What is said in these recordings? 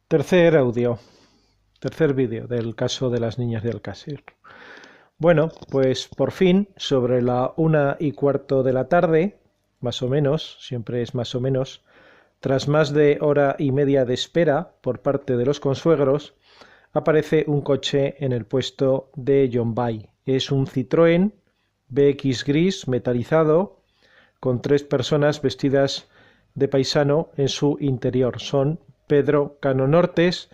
Tercer audio, tercer vídeo del caso de las niñas de Alcácer. Bueno, pues por fin, sobre la 1:15 de la tarde, más o menos, siempre es más o menos, tras más de hora y media de espera por parte de los consuegros, aparece un coche en el puesto de Llombay. Es un Citroën BX gris metalizado con 3 personas vestidas de paisano en su interior. Son Pedro Cano Nortes,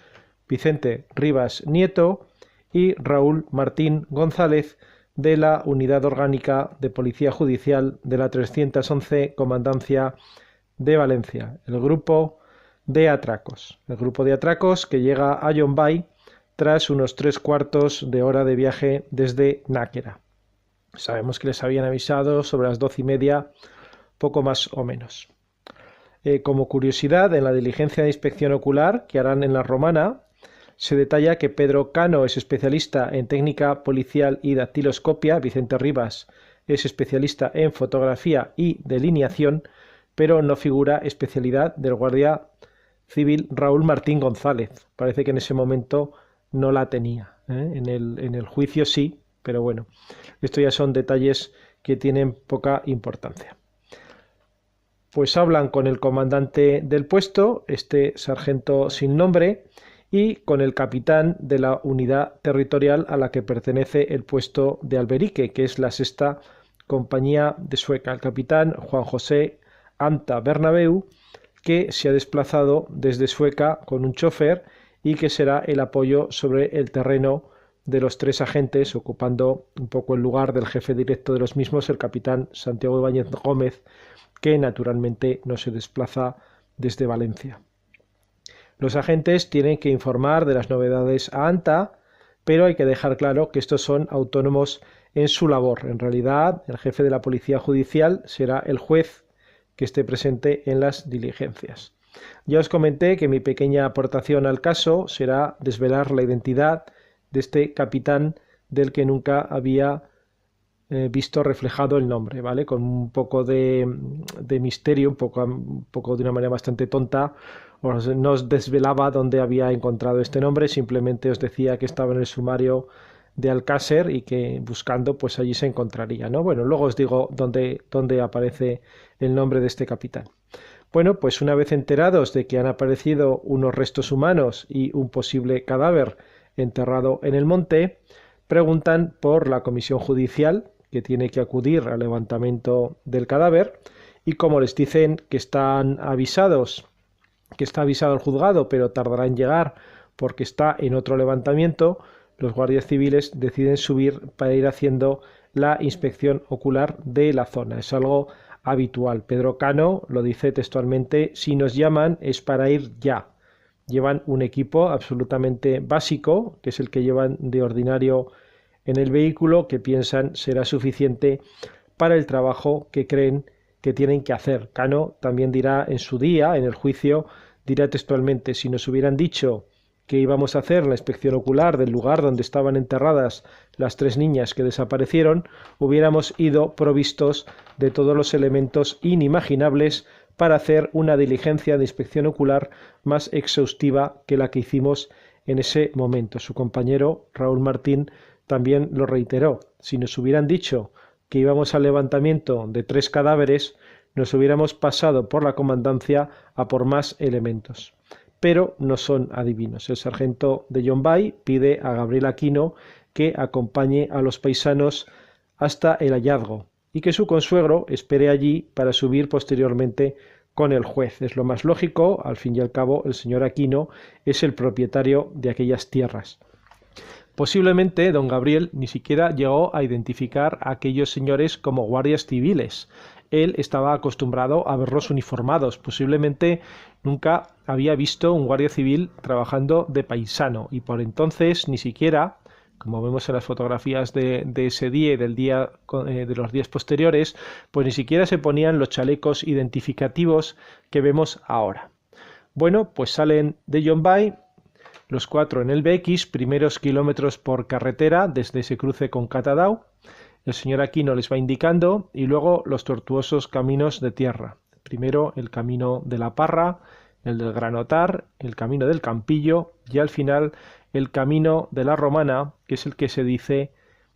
Vicente Rivas Nieto y Raúl Martín González, de la Unidad Orgánica de Policía Judicial de la 311 Comandancia de Valencia, el grupo de atracos. El grupo de atracos que llega a Llombay tras unos 3/4 de hora de viaje desde Náquera. Sabemos que les habían avisado sobre las 12:30, poco más o menos. Como curiosidad, en la diligencia de inspección ocular que harán en la Romana, se detalla que Pedro Cano es especialista en técnica policial y dactiloscopia, Vicente Rivas es especialista en fotografía y delineación, pero no figura especialidad del guardia civil Raúl Martín González. Parece que en ese momento no la tenía. En el juicio sí, pero bueno, esto ya son detalles que tienen poca importancia. Pues hablan con el comandante del puesto, este sargento sin nombre, y con el capitán de la unidad territorial a la que pertenece el puesto de Alberique, que es la 6ª compañía de Sueca, el capitán Juan José Anta Bernabeu, que se ha desplazado desde Sueca con un chofer y que será el apoyo sobre el terreno de los 3 agentes, ocupando un poco el lugar del jefe directo de los mismos, el capitán Santiago Ibáñez Gómez, que naturalmente no se desplaza desde Valencia. Los agentes tienen que informar de las novedades a ANTA, pero hay que dejar claro que estos son autónomos en su labor. En realidad, el jefe de la Policía Judicial será el juez que esté presente en las diligencias. Ya os comenté que mi pequeña aportación al caso será desvelar la identidad de este capitán del que nunca había visto reflejado el nombre, ¿vale? Con un poco de misterio, un poco de una manera bastante tonta, no os desvelaba dónde había encontrado este nombre, simplemente os decía que estaba en el sumario de Alcácer y que buscando pues allí se encontraría, ¿no? Bueno, luego os digo dónde aparece el nombre de este capitán. Bueno, pues una vez enterados de que han aparecido unos restos humanos y un posible cadáver enterrado en el monte, preguntan por la comisión judicial que tiene que acudir al levantamiento del cadáver, y como les dicen que están avisados, que está avisado el juzgado, pero tardará en llegar porque está en otro levantamiento, los guardias civiles deciden subir para ir haciendo la inspección ocular de la zona. Es algo habitual. Pedro Cano lo dice textualmente: si nos llaman es para ir ya. Llevan un equipo absolutamente básico, que es el que llevan de ordinario en el vehículo, que piensan será suficiente para el trabajo que creen que tienen que hacer. Cano también dirá en su día, en el juicio, dirá textualmente: si nos hubieran dicho que íbamos a hacer la inspección ocular del lugar donde estaban enterradas las 3 niñas que desaparecieron, hubiéramos ido provistos de todos los elementos inimaginables para hacer una diligencia de inspección ocular más exhaustiva que la que hicimos en ese momento. Su compañero Raúl Martín también lo reiteró: si nos hubieran dicho que íbamos al levantamiento de 3 cadáveres, nos hubiéramos pasado por la comandancia a por más elementos. Pero no son adivinos. El sargento de Llombay pide a Gabriel Aquino que acompañe a los paisanos hasta el hallazgo y que su consuegro espere allí para subir posteriormente con el juez. Es lo más lógico, al fin y al cabo el señor Aquino es el propietario de aquellas tierras. Posiblemente don Gabriel ni siquiera llegó a identificar a aquellos señores como guardias civiles. Él estaba acostumbrado a verlos uniformados. Posiblemente nunca había visto un guardia civil trabajando de paisano, y por entonces ni siquiera, como vemos en las fotografías de ese día y del día de los días posteriores, pues ni siquiera se ponían los chalecos identificativos que vemos ahora. Bueno, pues salen de Llombay los 4 en el BX, primeros kilómetros por carretera desde ese cruce con Catadau. El señor Aquino les va indicando, y luego los tortuosos caminos de tierra. Primero el camino de la Parra, el del Granotar, el camino del Campillo y al final el camino de la Romana, que es el que se dice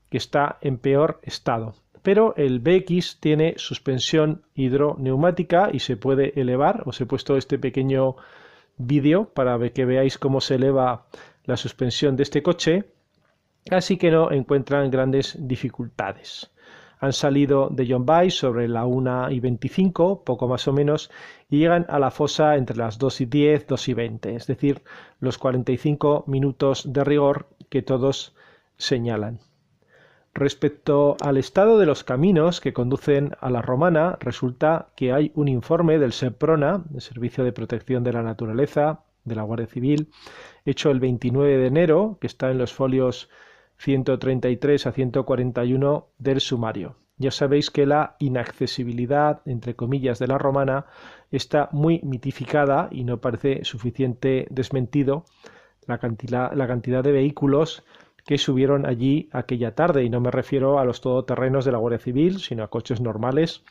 que está en peor estado. Pero el BX tiene suspensión hidroneumática y se puede elevar. Os he puesto este pequeño vídeo para que veáis cómo se eleva la suspensión de este coche, así que no encuentran grandes dificultades. Han salido de Llombai sobre la 1:25, poco más o menos, y llegan a la fosa entre las 2:10, 2:20, es decir, los 45 minutos de rigor que todos señalan. Respecto al estado de los caminos que conducen a la Romana, resulta que hay un informe del SEPRONA, el Servicio de Protección de la Naturaleza, de la Guardia Civil, hecho el 29 de enero, que está en los folios 133 a 141 del sumario. Ya sabéis que la inaccesibilidad, entre comillas, de la Romana está muy mitificada y no parece suficiente desmentido la cantidad de vehículos que subieron allí aquella tarde, y no me refiero a los todoterrenos de la Guardia Civil, sino a coches normales,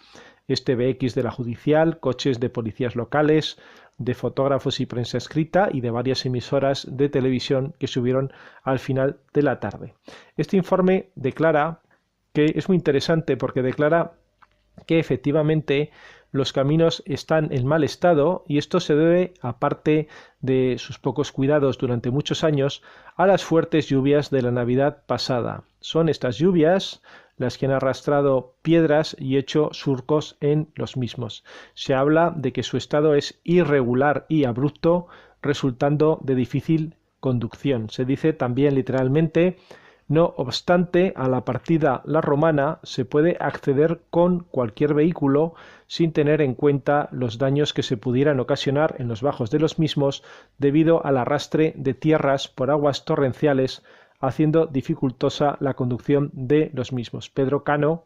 este BX de la Judicial, coches de policías locales, de fotógrafos y prensa escrita y de varias emisoras de televisión que subieron al final de la tarde. Este informe declara que es muy interesante porque declara que efectivamente los caminos están en mal estado y esto se debe, aparte de sus pocos cuidados durante muchos años, a las fuertes lluvias de la Navidad pasada. Son estas lluvias las que han arrastrado piedras y hecho surcos en los mismos. Se habla de que su estado es irregular y abrupto, resultando de difícil conducción. Se dice también literalmente: no obstante, a la partida La Romana se puede acceder con cualquier vehículo sin tener en cuenta los daños que se pudieran ocasionar en los bajos de los mismos debido al arrastre de tierras por aguas torrenciales, haciendo dificultosa la conducción de los mismos. Pedro Cano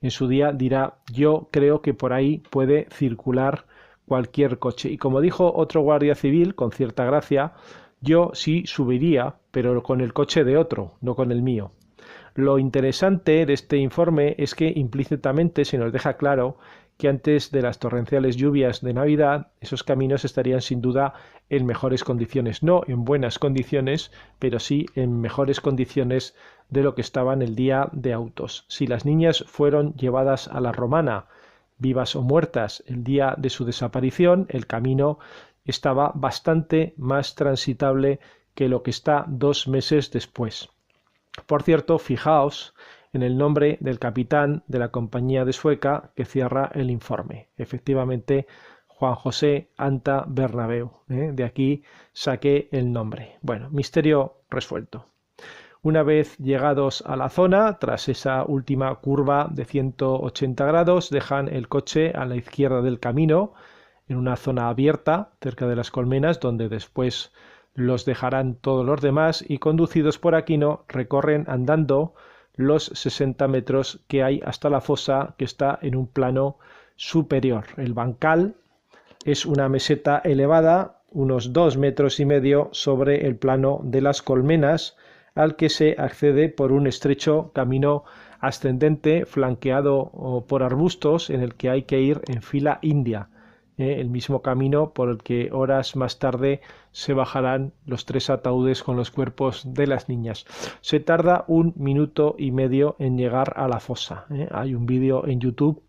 en su día dirá: yo creo que por ahí puede circular cualquier coche. Y como dijo otro guardia civil con cierta gracia, yo sí subiría, pero con el coche de otro, no con el mío. Lo interesante de este informe es que implícitamente se nos deja claro que antes de las torrenciales lluvias de Navidad, esos caminos estarían sin duda en mejores condiciones, no en buenas condiciones, pero sí en mejores condiciones de lo que estaban el día de autos. Si las niñas fueron llevadas a la Romana, vivas o muertas, el día de su desaparición, el camino estaba bastante más transitable que lo que está 2 meses después. Por cierto, fijaos en el nombre del capitán de la compañía de Sueca que cierra el informe. Efectivamente, Juan José Anta Bernabeu. De aquí saqué el nombre. Bueno, misterio resuelto. Una vez llegados a la zona, tras esa última curva de 180 grados, dejan el coche a la izquierda del camino, en una zona abierta, cerca de las colmenas, donde después los dejarán todos los demás, y conducidos por Aquino recorren andando los 60 metros que hay hasta la fosa, que está en un plano superior. El bancal es una meseta elevada, unos 2,5 metros sobre el plano de las colmenas, al que se accede por un estrecho camino ascendente flanqueado por arbustos, en el que hay que ir en fila india. El mismo camino por el que horas más tarde se bajarán los 3 ataúdes con los cuerpos de las niñas. Se tarda 1,5 minutos en llegar a la fosa. Hay un vídeo en YouTube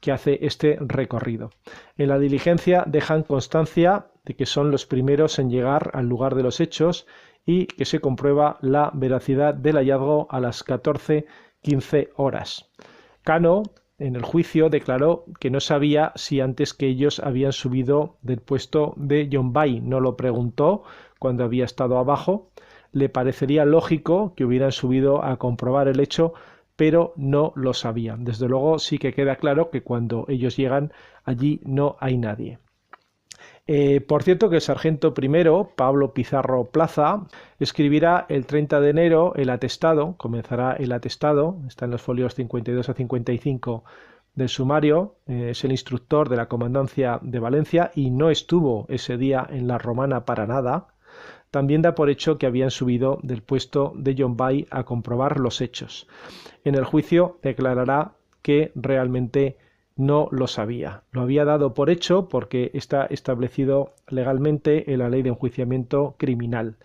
que hace este recorrido. En la diligencia dejan constancia de que son los primeros en llegar al lugar de los hechos y que se comprueba la veracidad del hallazgo a las 14:15 horas. Cano, en el juicio, declaró que no sabía si antes que ellos habían subido del puesto de Llombai. No lo preguntó cuando había estado abajo. Le parecería lógico que hubieran subido a comprobar el hecho, pero no lo sabían. Desde luego sí que queda claro que cuando ellos llegan allí no hay nadie. Por cierto, que el sargento primero, Pablo Pizarro Plaza, escribirá el 30 de enero el atestado, comenzará el atestado, está en los folios 52 a 55 del sumario, es el instructor de la Comandancia de Valencia y no estuvo ese día en la Romana para nada. También da por hecho que habían subido del puesto de Llombai a comprobar los hechos. En el juicio declarará que realmente no lo sabía. Lo había dado por hecho porque está establecido legalmente en la Ley de Enjuiciamiento Criminal.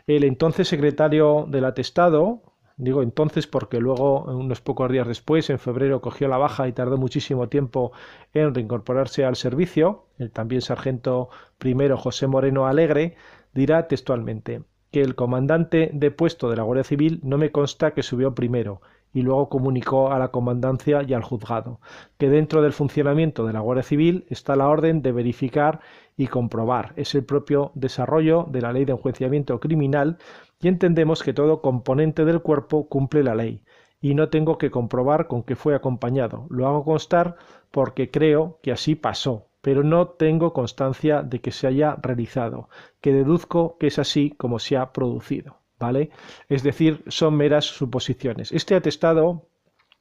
El entonces secretario del atestado, digo entonces porque luego, unos pocos días después, en febrero, cogió la baja y tardó muchísimo tiempo en reincorporarse al servicio, el también sargento primero José Moreno Alegre, dirá textualmente que el comandante de puesto de la Guardia Civil no me consta que subió primero y luego comunicó a la comandancia y al juzgado que dentro del funcionamiento de la Guardia Civil está la orden de verificar y comprobar. Es el propio desarrollo de la Ley de Enjuiciamiento Criminal y entendemos que todo componente del cuerpo cumple la ley y no tengo que comprobar con qué fue acompañado. Lo hago constar porque creo que así pasó, pero no tengo constancia de que se haya realizado, que deduzco que es así como se ha producido, ¿vale? Es decir, son meras suposiciones. Este atestado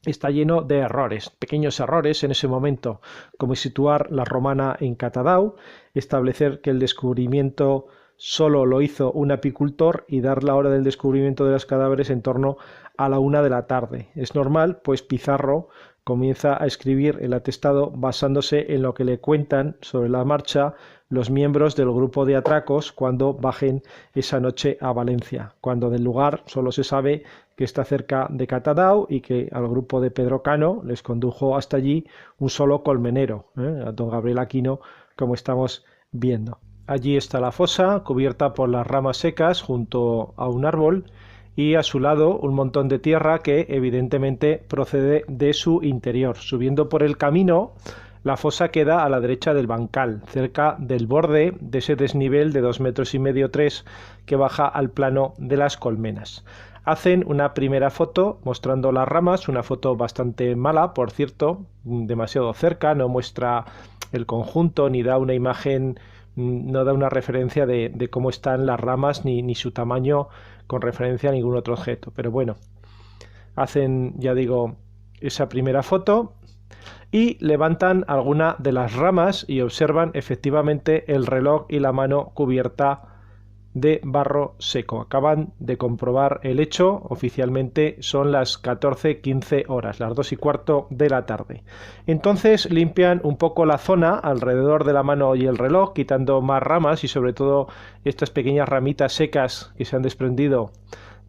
está lleno de errores, pequeños errores en ese momento, como situar la romana en Catadau, establecer que el descubrimiento solo lo hizo un apicultor y dar la hora del descubrimiento de los cadáveres en torno a la 1 de la tarde. Es normal, pues Pizarro comienza a escribir el atestado basándose en lo que le cuentan sobre la marcha los miembros del grupo de atracos cuando bajen esa noche a Valencia, cuando del lugar solo se sabe que está cerca de Catadau y que al grupo de Pedro Cano les condujo hasta allí un solo colmenero, a don Gabriel Aquino, como estamos viendo. Allí está la fosa, cubierta por las ramas secas junto a un árbol y a su lado un montón de tierra que evidentemente procede de su interior. Subiendo por el camino, la fosa queda a la derecha del bancal, cerca del borde de ese desnivel de 2,5 metros, 3, que baja al plano de las colmenas. Hacen una primera foto mostrando las ramas, una foto bastante mala, por cierto, demasiado cerca, no muestra el conjunto ni da una imagen, no da una referencia de cómo están las ramas ni su tamaño con referencia a ningún otro objeto. Pero bueno, hacen, ya digo, esa primera foto y levantan alguna de las ramas y observan efectivamente el reloj y la mano cubierta de barro seco. Acaban de comprobar el hecho, oficialmente son las 14:15 horas, las 2:15 de la tarde. Entonces limpian un poco la zona alrededor de la mano y el reloj, quitando más ramas y sobre todo estas pequeñas ramitas secas que se han desprendido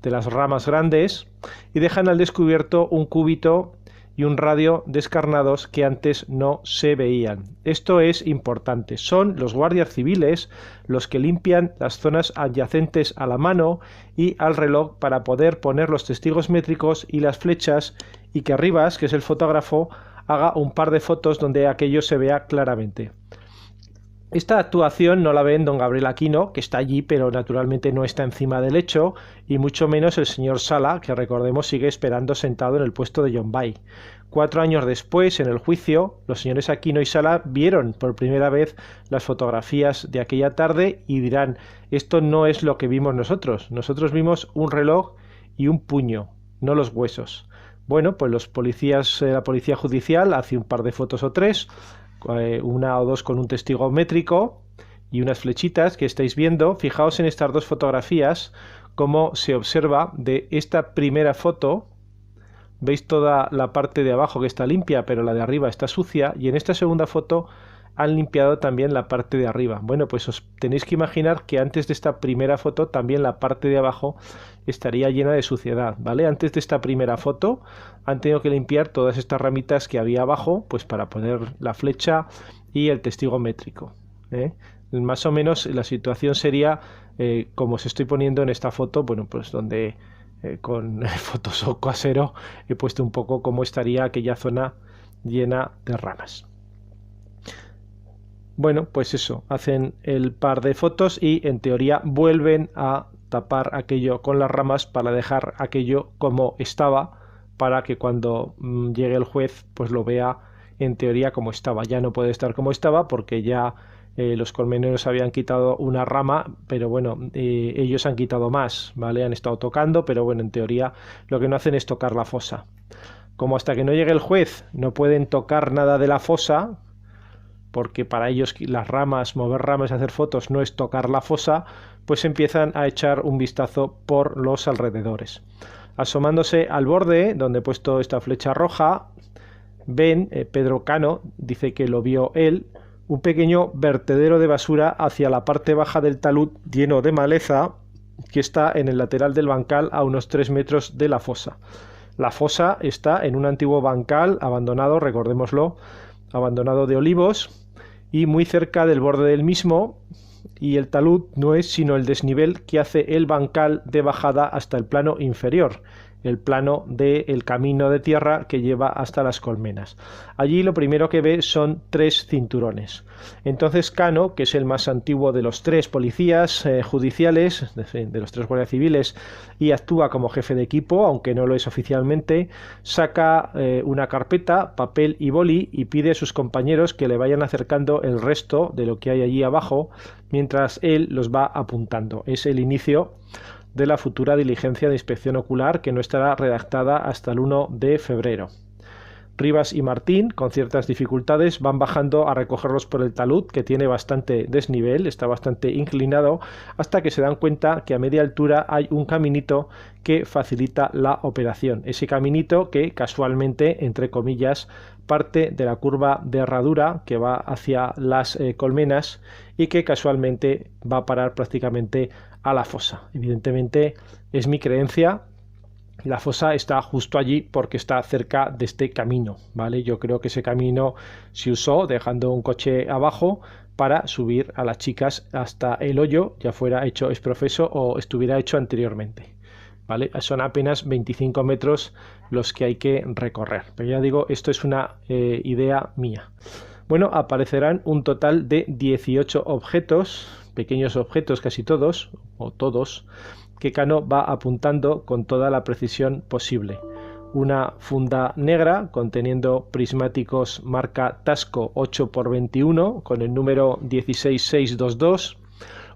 de las ramas grandes y dejan al descubierto un cúbito y un radio descarnados que antes no se veían. Esto es importante. Son los guardias civiles los que limpian las zonas adyacentes a la mano y al reloj para poder poner los testigos métricos y las flechas y que Rivas, que es el fotógrafo, haga un par de fotos donde aquello se vea claramente. Esta actuación no la ven don Gabriel Aquino, que está allí, pero naturalmente no está encima del hecho, y mucho menos el señor Sala, que recordemos sigue esperando sentado en el puesto de John Bay. 4 años después, en el juicio, los señores Aquino y Sala vieron por primera vez las fotografías de aquella tarde y dirán, esto no es lo que vimos nosotros. Nosotros vimos un reloj y un puño, no los huesos. Bueno, pues los policías, la policía judicial hace un par de fotos o tres, una o dos con un testigo métrico y unas flechitas que estáis viendo. Fijaos en estas dos fotografías cómo se observa de esta primera foto. Veis toda la parte de abajo que está limpia, pero la de arriba está sucia, y en esta segunda foto han limpiado también la parte de arriba. Bueno, pues os tenéis que imaginar que antes de esta primera foto también la parte de abajo estaría llena de suciedad, ¿vale? Antes de esta primera foto han tenido que limpiar todas estas ramitas que había abajo, pues para poner la flecha y el testigo métrico, ¿eh? Más o menos la situación sería como os estoy poniendo en esta foto, bueno, pues donde con Photoshop casero he puesto un poco cómo estaría aquella zona llena de ramas. Bueno, pues eso, hacen el par de fotos y en teoría vuelven a tapar aquello con las ramas para dejar aquello como estaba, para que cuando llegue el juez pues lo vea en teoría como estaba. Ya no puede estar como estaba porque ya los colmeneros habían quitado una rama, pero bueno, ellos han quitado más, ¿vale? Han estado tocando, pero bueno, en teoría lo que no hacen es tocar la fosa. Como hasta que no llegue el juez no pueden tocar nada de la fosa, porque para ellos las ramas, mover ramas y hacer fotos no es tocar la fosa, pues empiezan a echar un vistazo por los alrededores. Asomándose al borde, donde he puesto esta flecha roja, ven, Pedro Cano dice que lo vio él, un pequeño vertedero de basura hacia la parte baja del talud lleno de maleza que está en el lateral del bancal a unos 3 metros de la fosa. La fosa está en un antiguo bancal abandonado, recordémoslo, abandonado de olivos y muy cerca del borde del mismo, y el talud no es sino el desnivel que hace el bancal de bajada hasta el plano inferior, el plano del camino de tierra que lleva hasta las colmenas. Allí lo primero que ve son 3 cinturones. Entonces Cano, que es el más antiguo de los 3 policías judiciales, de los 3 guardias civiles, y actúa como jefe de equipo, aunque no lo es oficialmente, saca una carpeta, papel y boli y pide a sus compañeros que le vayan acercando el resto de lo que hay allí abajo, mientras él los va apuntando. Es el inicio de la futura diligencia de inspección ocular, que no estará redactada hasta el 1 de febrero. Rivas y Martín, con ciertas dificultades, van bajando a recogerlos por el talud, que tiene bastante desnivel, está bastante inclinado, hasta que se dan cuenta que a media altura hay un caminito que facilita la operación. Ese caminito que casualmente, entre comillas, parte de la curva de herradura que va hacia las colmenas y que casualmente va a parar prácticamente a la fosa. Evidentemente es mi creencia. La fosa está justo allí porque está cerca de este camino, ¿vale? Yo creo que ese camino se usó dejando un coche abajo para subir a las chicas hasta el hoyo, ya fuera hecho exprofeso o estuviera hecho anteriormente, ¿vale? Son apenas 25 metros los que hay que recorrer, pero ya digo, esto es una idea mía. Bueno, aparecerán un total de 18 objetos, pequeños objetos casi todos, o todos, que Cano va apuntando con toda la precisión posible. Una funda negra conteniendo prismáticos marca Tasco 8x21 con el número 16622,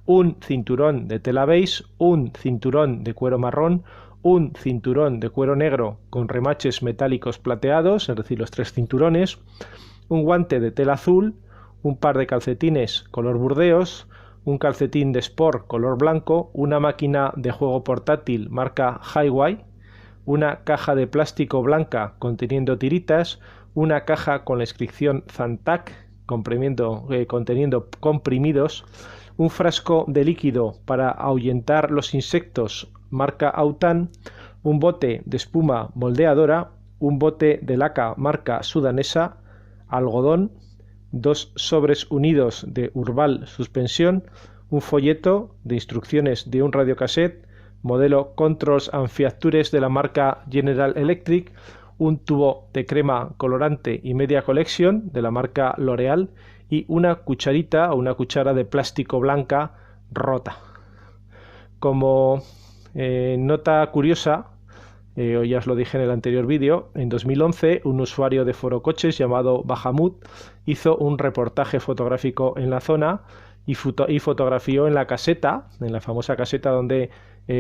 un cinturón de tela beige, un cinturón de cuero marrón, un cinturón de cuero negro con remaches metálicos plateados, es decir, los 3 cinturones, un guante de tela azul, un par de calcetines color burdeos, un calcetín de sport color blanco, una máquina de juego portátil marca Highway, una caja de plástico blanca conteniendo tiritas, una caja con la inscripción Zantac conteniendo comprimidos, un frasco de líquido para ahuyentar los insectos marca Autan, un bote de espuma moldeadora, un bote de laca marca Sudanesa, algodón, 2 sobres unidos de Urbal suspensión, un folleto de instrucciones de un radiocassette, modelo Controls and Features de la marca General Electric, un tubo de crema colorante y media collection de la marca L'Oreal y una cucharita o una cuchara de plástico blanca rota. Como nota curiosa, ya os lo dije en el anterior vídeo, en 2011 un usuario de Foro Coches llamado Bahamut hizo un reportaje fotográfico en la zona y fotografió en la caseta, en la famosa caseta donde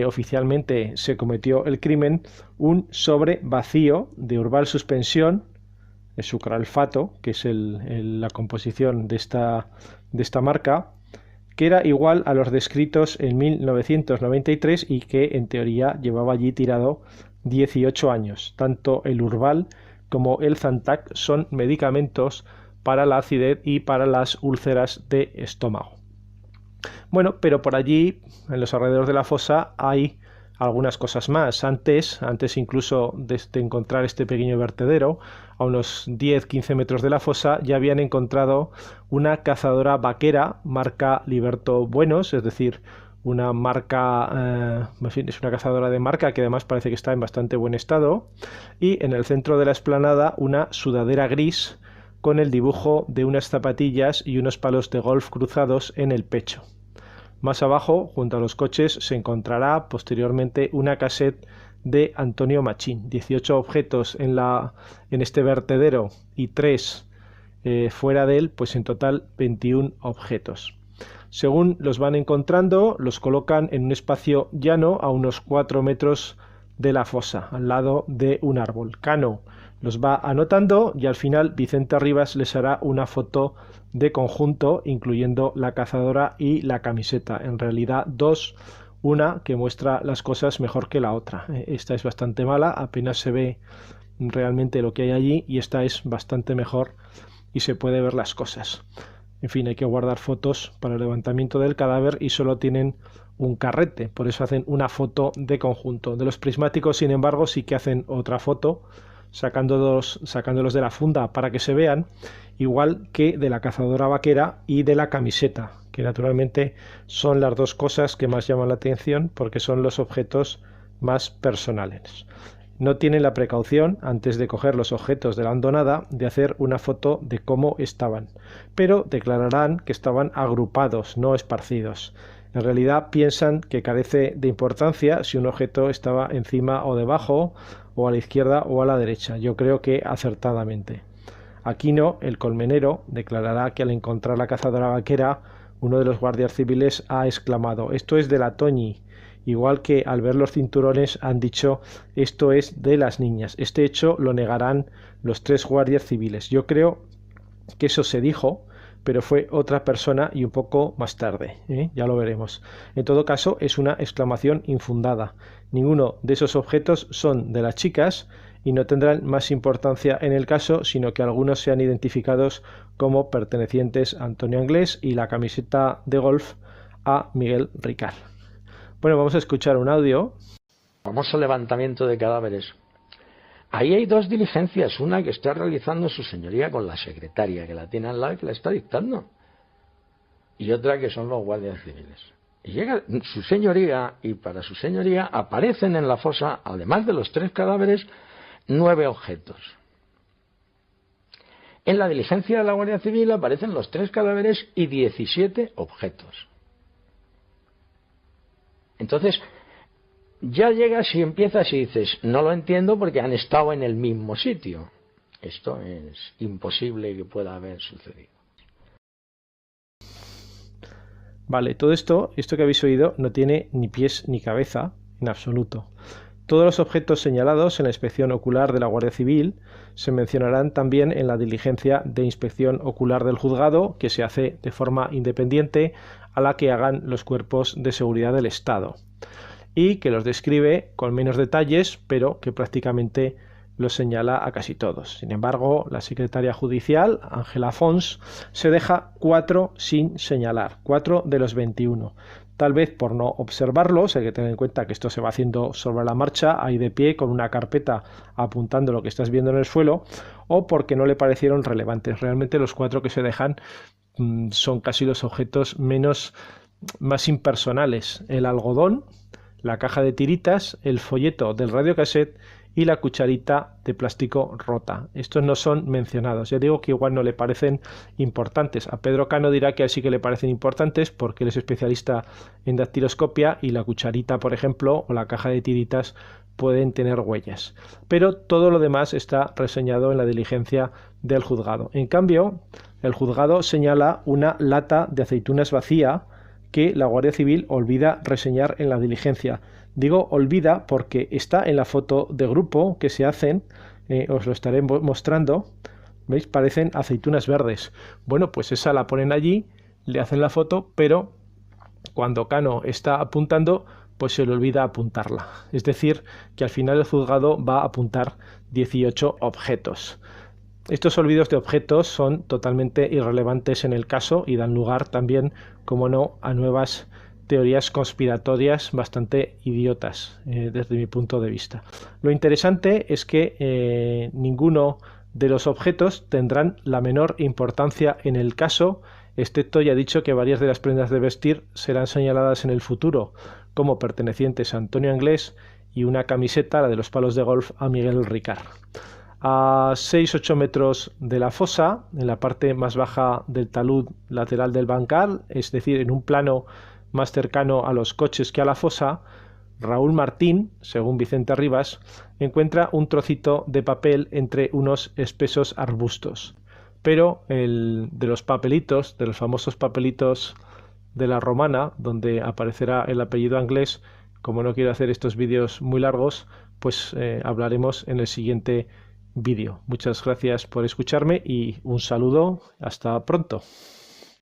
oficialmente se cometió el crimen, un sobre vacío de Urbal suspensión, el sucralfato, que es la composición de esta marca, que era igual a los descritos en 1993 y que en teoría llevaba allí tirado 18 años. Tanto el Urbal como el Zantac son medicamentos para la acidez y para las úlceras de estómago. Bueno, pero por allí, en los alrededores de la fosa, hay algunas cosas más. Antes incluso de encontrar este pequeño vertedero, a unos 10-15 metros de la fosa, ya habían encontrado una cazadora vaquera marca Liberto Buenos, es decir, una marca, es una cazadora de marca que además parece que está en bastante buen estado, y en el centro de la explanada una sudadera gris con el dibujo de unas zapatillas y unos palos de golf cruzados en el pecho. Más abajo, junto a los coches, se encontrará posteriormente una cassette de Antonio Machín. 18 objetos en este vertedero y 3 fuera de él, pues en total 21 objetos. Según los van encontrando, los colocan en un espacio llano a unos 4 metros de la fosa, al lado de un árbol. Cano los va anotando y al final Vicente Rivas les hará una foto de conjunto, incluyendo la cazadora y la camiseta. En realidad 2, una que muestra las cosas mejor que la otra. Esta es bastante mala, apenas se ve realmente lo que hay allí, y esta es bastante mejor y se puede ver las cosas. En fin, hay que guardar fotos para el levantamiento del cadáver y solo tienen un carrete, por eso hacen una foto de conjunto. De los prismáticos, sin embargo, sí que hacen otra foto, sacándolos de la funda para que se vean, igual que de la cazadora vaquera y de la camiseta, que naturalmente son las dos cosas que más llaman la atención porque son los objetos más personales. No tienen la precaución, antes de coger los objetos de la hondonada, de hacer una foto de cómo estaban, pero declararán que estaban agrupados, no esparcidos. En realidad piensan que carece de importancia si un objeto estaba encima o debajo, o a la izquierda o a la derecha. Yo creo que acertadamente. Aquino, el colmenero, declarará que al encontrar la cazadora vaquera, uno de los guardias civiles ha exclamado: «Esto es de la Toñi», igual que al ver los cinturones han dicho: «Esto es de las niñas». Este hecho lo negarán los 3 guardias civiles. Yo creo que eso se dijo, pero fue otra persona y un poco más tarde, ya lo veremos. En todo caso, es una exclamación infundada. Ninguno de esos objetos son de las chicas y no tendrán más importancia en el caso, sino que algunos sean identificados como pertenecientes a Antonio Anglés y la camiseta de golf a Miguel Ricard. Bueno, vamos a escuchar un audio. Famoso levantamiento de cadáveres. Ahí hay 2 diligencias, una que está realizando su señoría con la secretaria, que la tiene al lado y que la está dictando, y otra que son los guardias civiles. Y llega su señoría, y para su señoría aparecen en la fosa, además de los 3 cadáveres, 9 objetos. En la diligencia de la Guardia Civil aparecen los 3 cadáveres y 17 objetos. Entonces, ya llegas y empiezas y dices: no lo entiendo porque han estado en el mismo sitio. Esto es imposible que pueda haber sucedido. Vale, todo esto que habéis oído no tiene ni pies ni cabeza en absoluto. Todos los objetos señalados en la inspección ocular de la Guardia Civil se mencionarán también en la diligencia de inspección ocular del juzgado, que se hace de forma independiente a la que hagan los cuerpos de seguridad del Estado, y que los describe con menos detalles, pero que prácticamente los señala a casi todos. Sin embargo, la secretaria judicial, Ángela Fons, se deja 4 sin señalar, 4 de los 21. Tal vez por no observarlos, hay que tener en cuenta que esto se va haciendo sobre la marcha, ahí de pie, con una carpeta apuntando lo que estás viendo en el suelo, o porque no le parecieron relevantes. Realmente los 4 que se dejan son casi los objetos más impersonales: el algodón, la caja de tiritas, el folleto del radiocassette y la cucharita de plástico rota. Estos no son mencionados. Ya digo que igual no le parecen importantes. A Pedro Cano dirá que a él sí que le parecen importantes porque él es especialista en dactiloscopia y la cucharita, por ejemplo, o la caja de tiritas pueden tener huellas. Pero todo lo demás está reseñado en la diligencia del juzgado. En cambio, el juzgado señala una lata de aceitunas vacía que la Guardia Civil olvida reseñar en la diligencia. Digo olvida porque está en la foto de grupo que se hacen, os lo estaré mostrando. ¿Veis? Parecen aceitunas verdes. Bueno, pues esa la ponen allí, le hacen la foto, pero cuando Cano está apuntando, pues se le olvida apuntarla. Es decir, que al final el juzgado va a apuntar 18 objetos. Estos olvidos de objetos son totalmente irrelevantes en el caso y dan lugar también, como no, a nuevas teorías conspiratorias bastante idiotas desde mi punto de vista. Lo interesante es que ninguno de los objetos tendrán la menor importancia en el caso, excepto, ya he dicho, que varias de las prendas de vestir serán señaladas en el futuro como pertenecientes a Antonio Anglés y una camiseta, la de los palos de golf, a Miguel Ricard. A 6-8 metros de la fosa, en la parte más baja del talud lateral del bancal, es decir, en un plano más cercano a los coches que a la fosa, Raúl Martín, según Vicente Rivas, encuentra un trocito de papel entre unos espesos arbustos. Pero el de los papelitos, de los famosos papelitos de la Romana, donde aparecerá el apellido Anglés, como no quiero hacer estos vídeos muy largos, pues hablaremos en el siguiente vídeo. Muchas gracias por escucharme y un saludo. Hasta pronto.